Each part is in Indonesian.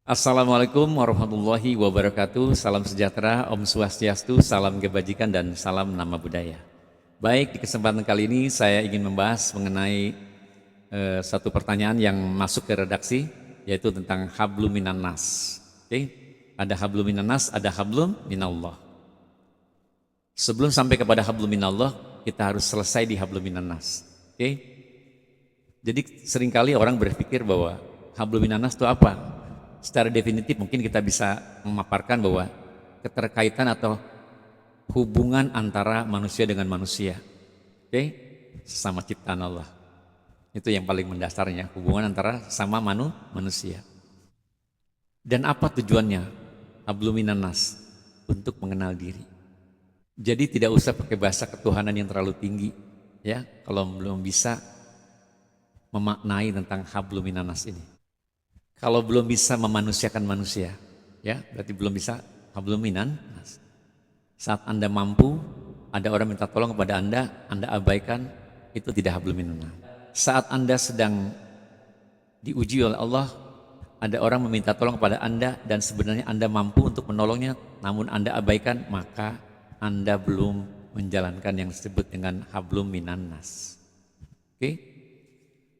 Assalamualaikum warahmatullahi wabarakatuh. Salam sejahtera, Om Swastiastu, salam kebajikan dan salam nama budaya. Baik, di kesempatan kali ini saya ingin membahas mengenai satu pertanyaan yang masuk ke redaksi, yaitu tentang hablum minan nas. Oke, ada hablum minan nas, ada hablum minallah. Sebelum sampai kepada hablum minallah, kita harus selesai di hablum minan nas. Oke, jadi seringkali orang berpikir bahwa hablum minan nas itu apa? Secara definitif mungkin kita bisa memaparkan bahwa keterkaitan atau hubungan antara manusia dengan manusia. Oke? Sesama ciptaan Allah. Itu yang paling mendasarnya, hubungan antara sama manusia. Dan apa tujuannya? Hablum minan nas, untuk mengenal diri. Jadi tidak usah pakai bahasa ketuhanan yang terlalu tinggi, ya, kalau belum bisa memaknai tentang hablum minan nas ini. Kalau belum bisa memanusiakan manusia, ya berarti belum bisa hablum minan nas. Saat Anda mampu, ada orang minta tolong kepada Anda abaikan, itu tidak hablum minan nas. Saat Anda sedang diuji oleh Allah, ada orang meminta tolong kepada Anda dan sebenarnya Anda mampu untuk menolongnya, namun Anda abaikan, maka Anda belum menjalankan yang disebut dengan hablum minan nas. Oke?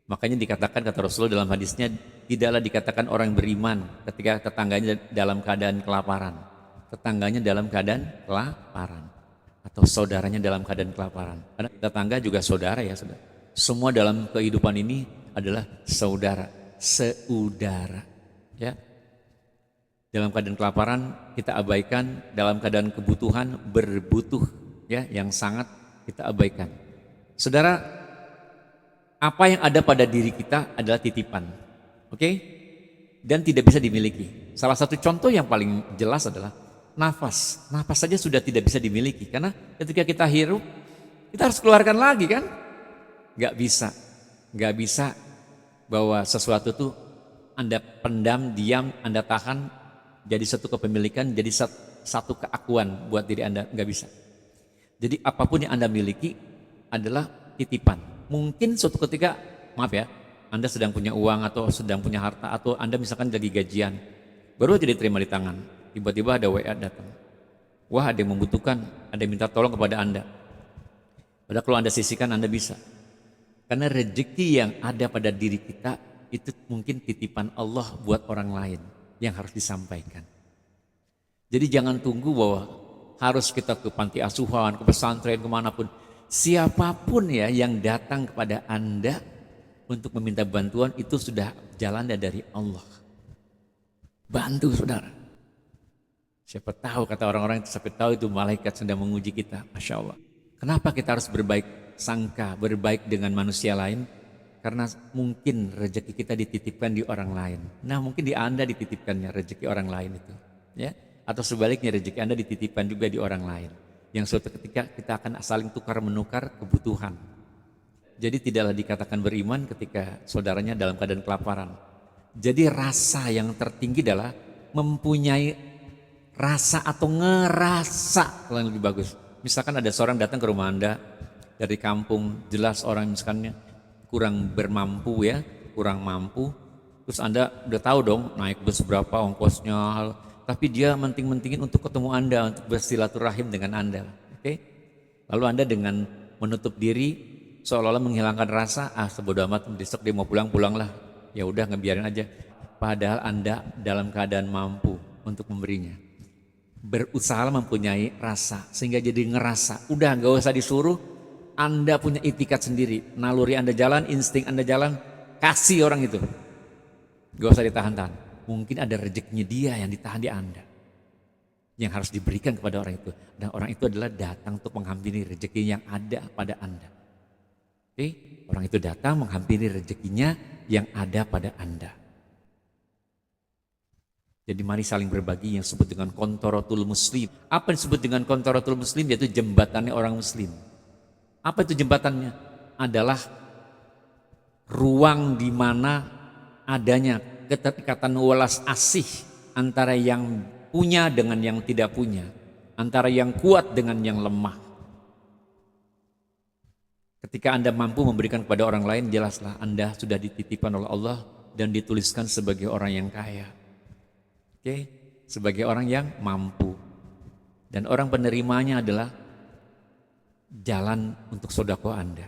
Makanya dikatakan, kata Rasulullah dalam hadisnya, tidaklah dikatakan orang beriman ketika tetangganya dalam keadaan kelaparan. Tetangganya dalam keadaan kelaparan. Atau saudaranya dalam keadaan kelaparan. Karena tetangga juga saudara ya saudara. Semua dalam kehidupan ini adalah saudara, seudara. Ya. Dalam keadaan kelaparan kita abaikan, dalam keadaan kebutuhan berbutuh, ya, yang sangat kita abaikan. Saudara, apa yang ada pada diri kita adalah titipan, oke? Dan tidak bisa dimiliki. Salah satu contoh yang paling jelas adalah nafas. Nafas saja sudah tidak bisa dimiliki, karena ketika kita hirup, kita harus keluarkan lagi kan? Gak bisa bahwa sesuatu itu Anda pendam, diam, Anda tahan, jadi satu kepemilikan, jadi satu keakuan buat diri Anda, gak bisa. Jadi apapun yang Anda miliki adalah titipan. Mungkin suatu ketika, maaf ya, Anda sedang punya uang atau sedang punya harta, atau Anda misalkan lagi gajian, baru aja diterima di tangan, tiba-tiba ada WA datang. Wah, ada yang membutuhkan, ada yang minta tolong kepada Anda. Padahal kalau Anda sisihkan, Anda bisa. Karena rezeki yang ada pada diri kita, itu mungkin titipan Allah buat orang lain yang harus disampaikan. Jadi jangan tunggu bahwa harus kita ke panti asuhan, ke pesantren, kemanapun. Siapapun ya yang datang kepada Anda untuk meminta bantuan, itu sudah jalannya dari Allah. Bantu saudara. Siapa tahu, kata orang-orang, siapa tahu itu malaikat sedang menguji kita. Masya Allah. Kenapa kita harus berbaik sangka, berbaik dengan manusia lain? Karena mungkin rezeki kita dititipkan di orang lain. Nah, mungkin di Anda dititipkannya rezeki orang lain itu, ya. Atau sebaliknya rezeki Anda dititipkan juga di orang lain, yang suatu ketika kita akan saling tukar menukar kebutuhan. Jadi tidaklah dikatakan beriman ketika saudaranya dalam keadaan kelaparan. Jadi rasa yang tertinggi adalah mempunyai rasa atau ngerasa, kalau yang lebih bagus. Misalkan ada seorang datang ke rumah Anda dari kampung, jelas orang misalnya kurang bermampu ya, kurang mampu. Terus Anda udah tahu dong naik bus berapa ongkosnya, tapi dia menting-mentingin untuk ketemu Anda, untuk bersilaturahim dengan Anda. Oke? Lalu Anda dengan menutup diri, seolah-olah menghilangkan rasa, sebodoh amat, besok dia mau pulanglah. Ya udah, ngebiarin aja. Padahal Anda dalam keadaan mampu untuk memberinya. Berusaha mempunyai rasa, sehingga jadi ngerasa. Udah gak usah disuruh, Anda punya itikat sendiri. Naluri Anda jalan, insting Anda jalan, kasih orang itu. Gak usah ditahan-tahan. Mungkin ada rezekinya dia yang ditahan di Anda, yang harus diberikan kepada orang itu. Dan orang itu adalah datang untuk menghampiri rezeki yang ada pada Anda. Oke? Orang itu datang menghampiri rezekinya yang ada pada Anda. Jadi mari saling berbagi, yang disebut dengan kontorotul muslim. Apa yang disebut dengan kontorotul muslim? Yaitu jembatannya orang muslim. Apa itu jembatannya? Adalah ruang di mana adanya keterikatan welas asih antara yang punya dengan yang tidak punya, antara yang kuat dengan yang lemah. Ketika Anda mampu memberikan kepada orang lain, jelaslah Anda sudah dititipkan oleh Allah dan dituliskan sebagai orang yang kaya. Oke, sebagai orang yang mampu. Dan orang penerimanya adalah jalan untuk sodako Anda.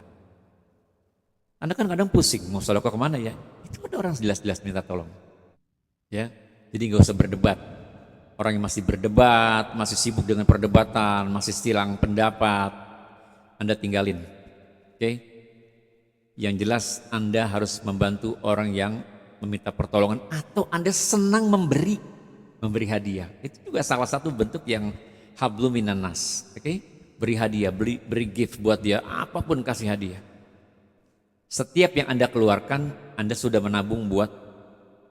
Anda kan kadang pusing, mau sodako kemana ya? Itu ada orang jelas-jelas minta tolong. Ya, jadi nggak usah berdebat. Orang yang masih berdebat, masih sibuk dengan perdebatan, masih silang pendapat, Anda tinggalin. Oke? Yang jelas Anda harus membantu orang yang meminta pertolongan atau Anda senang memberi hadiah. Itu juga salah satu bentuk yang hablum minan nas. Oke? Beri hadiah, beri gift buat dia, apapun kasih hadiah. Setiap yang Anda keluarkan, Anda sudah menabung buat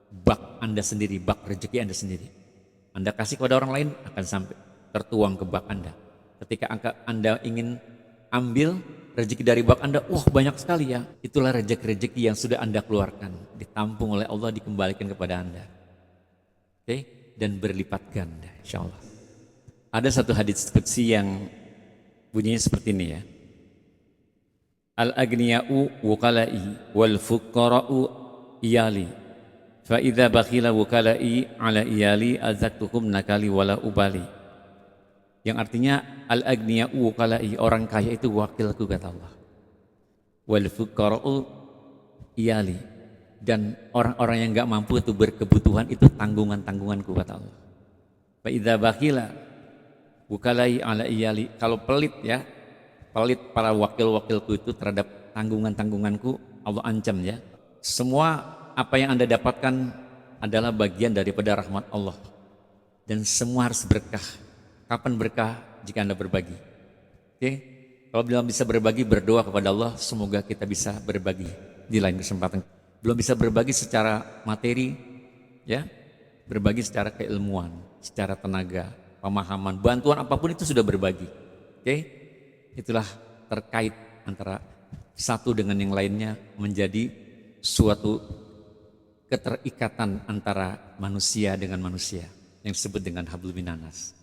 bak Anda sendiri, bak rezeki Anda sendiri. Anda kasih kepada orang lain akan sampai tertuang ke bak Anda. Ketika Anda ingin ambil rezeki dari bak Anda, wah banyak sekali ya. Itulah rezeki-rezeki yang sudah Anda keluarkan, ditampung oleh Allah, dikembalikan kepada Anda. Oke? Dan berlipat ganda, insyaallah. Ada satu hadits qudsi yang bunyinya seperti ini ya. Al-aghniya'u wukalai wal fuqara'u iyali. Fa idza bakhila wukalai ala iyali azaktukum nakali wala ubali. Yang artinya al-aghniya'u wukalai, orang kaya itu wakilku kata Allah. Wal fuqara'u iyali, dan orang-orang yang enggak mampu itu berkebutuhan itu tanggungan-tanggunganku kata Allah. Fa idza bakhila wukalai ala iyali, kalau pelit ya, pelit para wakil-wakilku itu terhadap tanggungan-tanggunganku, Allah ancam ya. Semua apa yang Anda dapatkan adalah bagian daripada rahmat Allah. Dan semua harus berkah. Kapan berkah? Jika Anda berbagi. Oke? Kalau belum bisa berbagi, berdoa kepada Allah, semoga kita bisa berbagi di lain kesempatan. Belum bisa berbagi secara materi, ya, berbagi secara keilmuan, secara tenaga, pemahaman, bantuan apapun itu sudah berbagi. Oke? Itulah terkait antara satu dengan yang lainnya menjadi suatu keterikatan antara manusia dengan manusia yang disebut dengan hablum minan nas.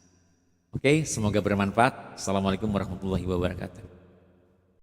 Oke, semoga bermanfaat. Assalamualaikum warahmatullahi wabarakatuh.